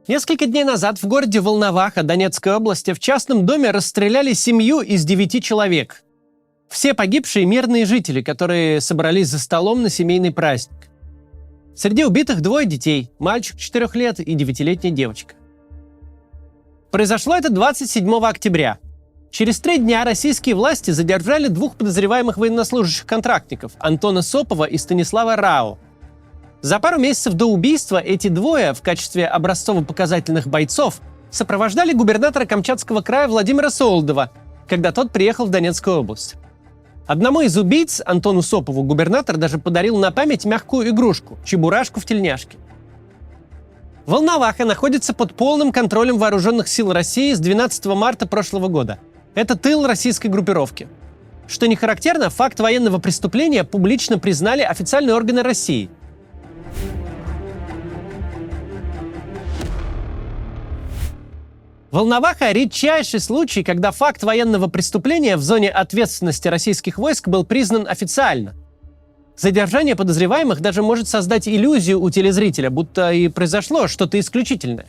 Несколько дней назад в городе Волноваха Донецкой области в частном доме расстреляли семью из 9 человек. Все погибшие мирные жители, которые собрались за столом на семейный праздник. Среди убитых 2 детей – мальчик 4 лет и 9-летняя девочка. Произошло это 27 октября. Через 3 дня российские власти задержали 2 подозреваемых военнослужащих-контрактников – Антона Сопова и Станислава Рао. За пару месяцев до убийства эти 2 в качестве образцово-показательных бойцов сопровождали губернатора Камчатского края Владимира Солодова, когда тот приехал в Донецкую область. Одному из убийц, Антону Сопову, губернатор даже подарил на память мягкую игрушку – чебурашку в тельняшке. Волноваха находится под полным контролем вооруженных сил России с 12 марта прошлого года. Это тыл российской группировки. Что не характерно, факт военного преступления публично признали официальные органы России. Волноваха – редчайший случай, когда факт военного преступления в зоне ответственности российских войск был признан официально. Задержание подозреваемых даже может создать иллюзию у телезрителя, будто и произошло что-то исключительное.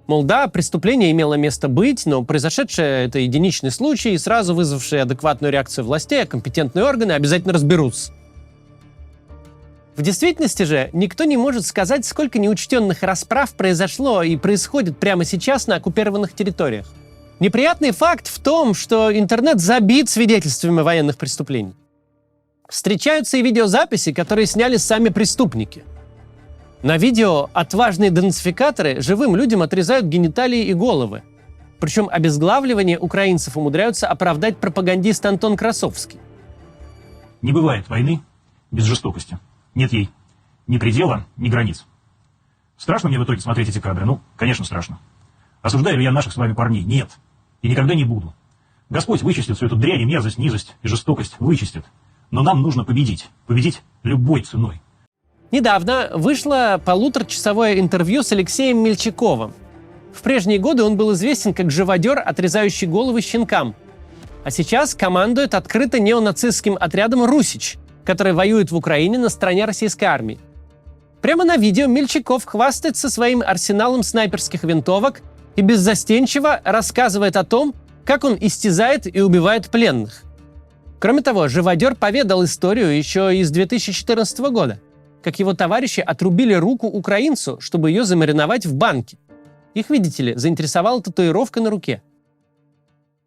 Мол, да, преступление имело место быть, но произошедшее – это единичный случай, сразу вызвавший адекватную реакцию властей, а компетентные органы обязательно разберутся. В действительности же никто не может сказать, сколько неучтенных расправ произошло и происходит прямо сейчас на оккупированных территориях. Неприятный факт в том, что интернет забит свидетельствами военных преступлений. Встречаются и видеозаписи, которые сняли сами преступники. На видео отважные денацификаторы живым людям отрезают гениталии и головы. Причем обезглавливание украинцев умудряются оправдать пропагандист Антон Красовский. Не бывает войны без жестокости. Нет ей ни предела, ни границ. Страшно мне в итоге смотреть эти кадры? Ну, конечно, страшно. Осуждаю ли я наших с вами парней? Нет. И никогда не буду. Господь вычистит всю эту дрянь, мерзость, низость и жестокость. Вычистит. Но нам нужно победить. Победить любой ценой. Недавно вышло 1,5-часовое интервью с Алексеем Мельчаковым. В прежние годы он был известен как живодер, отрезающий головы щенкам. А сейчас командует открыто неонацистским отрядом «Русич», который воюет в Украине на стороне российской армии. Прямо на видео Мельчаков хвастается своим арсеналом снайперских винтовок и беззастенчиво рассказывает о том, как он истязает и убивает пленных. Кроме того, живодер поведал историю еще из 2014 года, как его товарищи отрубили руку украинцу, чтобы ее замариновать в банке. Их, видите ли, заинтересовала татуировка на руке.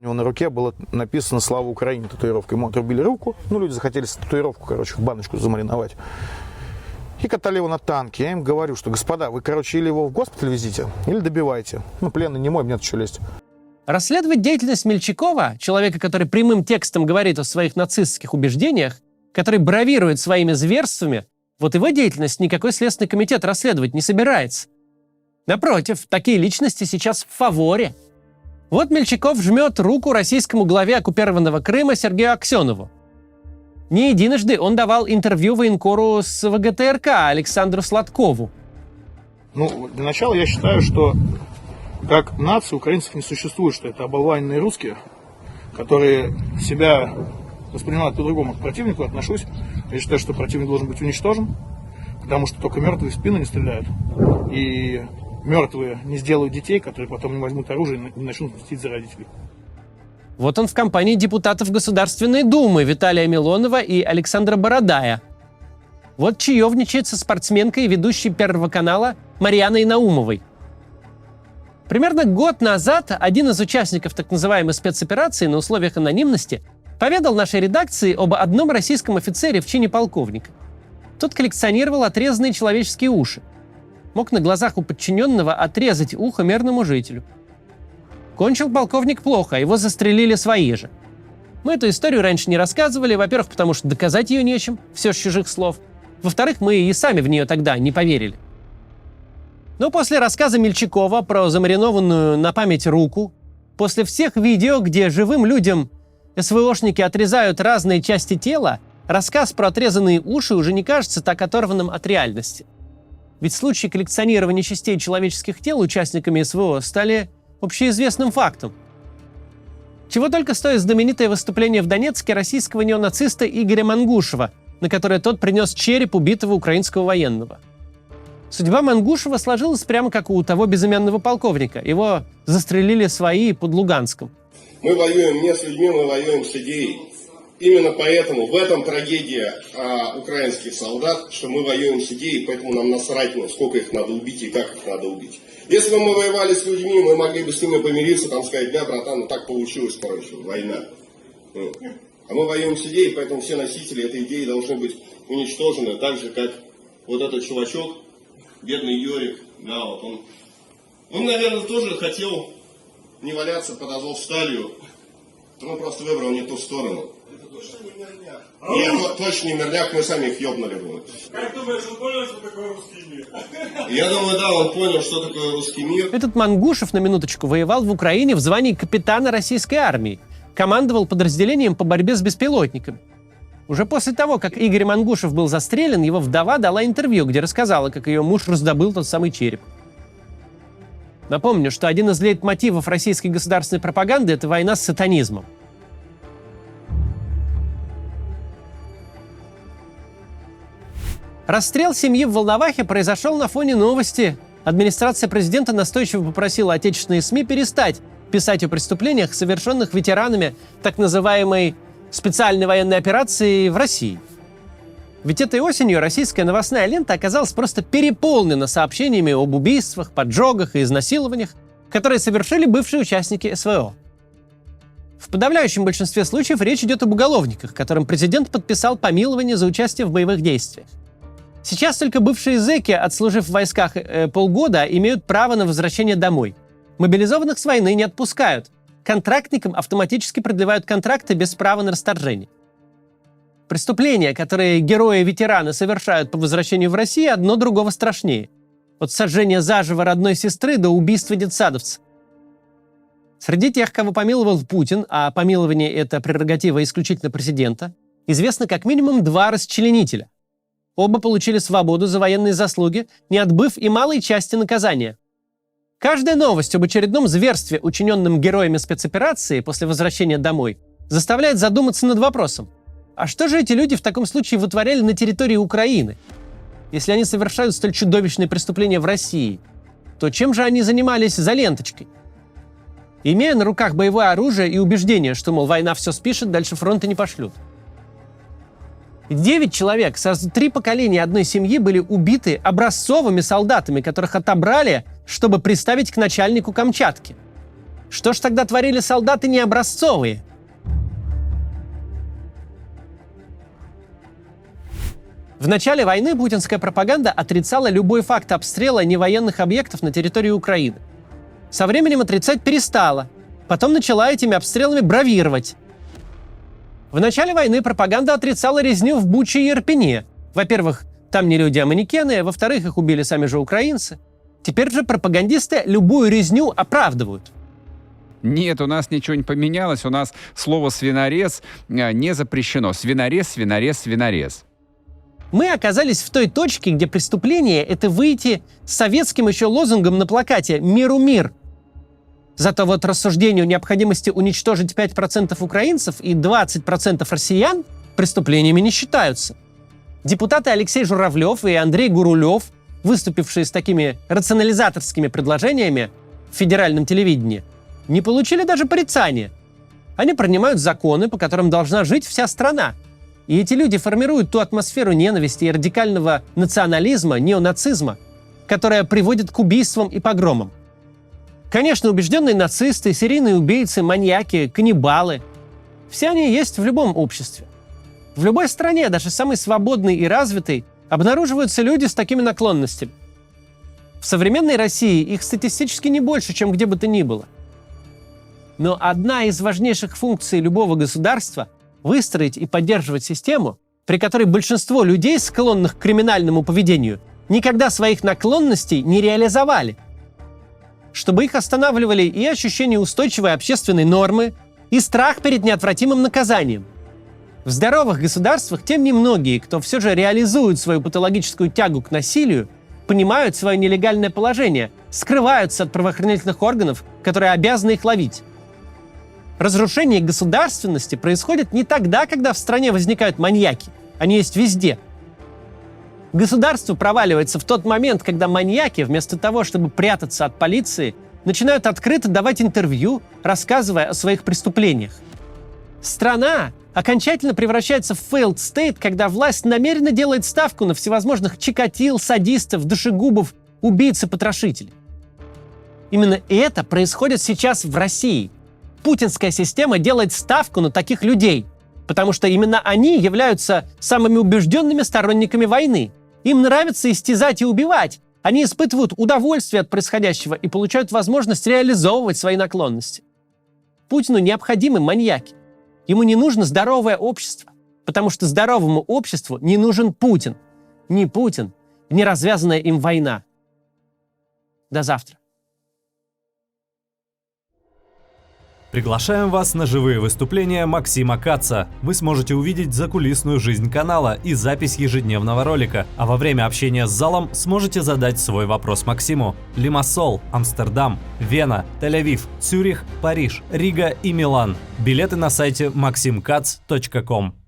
У него на руке было написано «Слава Украине» татуировкой. Ему отрубили руку, люди захотели татуировку, в баночку замариновать. И катали его на танке. Я им говорю, что, господа, вы, или его в госпиталь везите, или добивайте. Пленный не мой, мне тут что лезть. Расследовать деятельность Мельчакова, человека, который прямым текстом говорит о своих нацистских убеждениях, который бравирует своими зверствами, вот его деятельность никакой Следственный комитет расследовать не собирается. Напротив, такие личности сейчас в фаворе. Вот Мельчаков жмет руку российскому главе оккупированного Крыма Сергею Аксенову. Не единожды он давал интервью военкору с ВГТРК Александру Сладкову. Для начала я считаю, что как нации украинцев не существует, что это оболваненные русские, которые себя воспринимают по-другому к противнику, отношусь. Я считаю, что противник должен быть уничтожен, потому что только мертвые в спину не стреляют. И мертвые не сделают детей, которые потом не возьмут оружие и не начнут мстить за родителей. Вот он в компании депутатов Государственной Думы Виталия Милонова и Александра Бородая. Вот чаевничает со спортсменкой и ведущей Первого канала Марьяной Наумовой. Примерно год назад один из участников так называемой спецоперации на условиях анонимности поведал нашей редакции об одном российском офицере в чине полковника. Тот коллекционировал отрезанные человеческие уши. Мог на глазах у подчиненного отрезать ухо мирному жителю. Кончил полковник плохо, его застрелили свои же. Мы эту историю раньше не рассказывали, во-первых, потому что доказать ее нечем, все с чужих слов. Во-вторых, мы и сами в нее тогда не поверили. Но после рассказа Мельчакова про замаринованную на память руку, после всех видео, где живым людям СВОшники отрезают разные части тела, рассказ про отрезанные уши уже не кажется так оторванным от реальности. Ведь случаи коллекционирования частей человеческих тел участниками СВО стали общеизвестным фактом. Чего только стоит знаменитое выступление в Донецке российского неонациста Игоря Мангушева, на которое тот принес череп убитого украинского военного. Судьба Мангушева сложилась прямо как у того безымянного полковника. Его застрелили свои под Луганском. Мы воюем не с людьми, мы воюем с идеей. Именно поэтому в этом трагедия украинских солдат, что мы воюем с идеей, поэтому нам насрать, сколько их надо убить и как их надо убить. Если бы мы воевали с людьми, мы могли бы с ними помириться, там сказать, да, братан, ну так получилось, короче, война. А мы воюем с идеей, поэтому все носители этой идеи должны быть уничтожены, так же, как вот этот чувачок, бедный Йорик, да, вот он, наверное, тоже хотел не валяться под Азовсталью, но просто выбрал не ту сторону. Это точно не мирняк. Нет, точно не мирняк, мы сами их ёбнули бы. Как думаешь, он понял, что такое русский мир? Я думаю, да, он понял, что такое русский мир. Этот Мангушев, на минуточку, воевал в Украине в звании капитана российской армии. Командовал подразделением по борьбе с беспилотниками. Уже после того, как Игорь Мангушев был застрелен, его вдова дала интервью, где рассказала, как ее муж раздобыл тот самый череп. Напомню, что один из лейтмотивов российской государственной пропаганды – это война с сатанизмом. Расстрел семьи в Волновахе произошел на фоне новости. Администрация президента настойчиво попросила отечественные СМИ перестать писать о преступлениях, совершенных ветеранами так называемой специальной военной операции в России. Ведь этой осенью российская новостная лента оказалась просто переполнена сообщениями об убийствах, поджогах и изнасилованиях, которые совершили бывшие участники СВО. В подавляющем большинстве случаев речь идет об уголовниках, которым президент подписал помилование за участие в боевых действиях. Сейчас только бывшие зэки, отслужив в войсках полгода, имеют право на возвращение домой. Мобилизованных с войны не отпускают. Контрактникам автоматически продлевают контракты без права на расторжение. Преступления, которые герои-ветераны совершают по возвращению в Россию, одно другого страшнее. От сожжения заживо родной сестры до убийства детсадовца. Среди тех, кого помиловал Путин, а помилование – это прерогатива исключительно президента, известно как минимум 2 расчленителя. Оба получили свободу за военные заслуги, не отбыв и малой части наказания. Каждая новость об очередном зверстве, учиненном героями спецоперации после возвращения домой, заставляет задуматься над вопросом: а что же эти люди в таком случае вытворяли на территории Украины? Если они совершают столь чудовищные преступления в России, то чем же они занимались за ленточкой? Имея на руках боевое оружие и убеждение, что, мол, война все спишет, дальше фронта не пошлют. 9 человек, сразу 3 поколения одной семьи были убиты образцовыми солдатами, которых отобрали, чтобы приставить к начальнику Камчатки. Что ж тогда творили солдаты не образцовые? В начале войны путинская пропаганда отрицала любой факт обстрела невоенных объектов на территории Украины. Со временем отрицать перестала, потом начала этими обстрелами бравировать. В начале войны пропаганда отрицала резню в Буче и Ирпене. Во-первых, там не люди, а манекены, во-вторых, их убили сами же украинцы. Теперь же пропагандисты любую резню оправдывают. Нет, у нас ничего не поменялось, у нас слово «свинорез» не запрещено. Свинорез, свинорез, свинорез. Мы оказались в той точке, где преступление – это выйти с советским еще лозунгом на плакате «Миру мир». Зато вот рассуждению необходимости уничтожить 5% украинцев и 20% россиян преступлениями не считаются. Депутаты Алексей Журавлев и Андрей Гурулев, выступившие с такими рационализаторскими предложениями в федеральном телевидении, не получили даже порицания. Они принимают законы, по которым должна жить вся страна. И эти люди формируют ту атмосферу ненависти и радикального национализма, неонацизма, которая приводит к убийствам и погромам. Конечно, убежденные нацисты, серийные убийцы, маньяки, каннибалы – все они есть в любом обществе. В любой стране, даже самой свободной и развитой, обнаруживаются люди с такими наклонностями. В современной России их статистически не больше, чем где бы то ни было. Но одна из важнейших функций любого государства – выстроить и поддерживать систему, при которой большинство людей, склонных к криминальному поведению, никогда своих наклонностей не реализовали. Чтобы их останавливали и ощущение устойчивой общественной нормы, и страх перед неотвратимым наказанием. В здоровых государствах тем немногие, кто все же реализует свою патологическую тягу к насилию, понимают свое нелегальное положение, скрываются от правоохранительных органов, которые обязаны их ловить. Разрушение государственности происходит не тогда, когда в стране возникают маньяки. Они есть везде. Государство проваливается в тот момент, когда маньяки, вместо того, чтобы прятаться от полиции, начинают открыто давать интервью, рассказывая о своих преступлениях. Страна окончательно превращается в failed state, когда власть намеренно делает ставку на всевозможных чикатил, садистов, душегубов, убийц и потрошителей. Именно это происходит сейчас в России. Путинская система делает ставку на таких людей, потому что именно они являются самыми убежденными сторонниками войны. Им нравится истязать и убивать. Они испытывают удовольствие от происходящего и получают возможность реализовывать свои наклонности. Путину необходимы маньяки. Ему не нужно здоровое общество, потому что здоровому обществу не нужен Путин. Ни Путин, ни развязанная им война. До завтра. Приглашаем вас на живые выступления Максима Каца. Вы сможете увидеть закулисную жизнь канала и запись ежедневного ролика, а во время общения с залом сможете задать свой вопрос Максиму. Лимассол, Амстердам, Вена, Тель-Авив, Цюрих, Париж, Рига и Милан. Билеты на сайте maximkatz.com.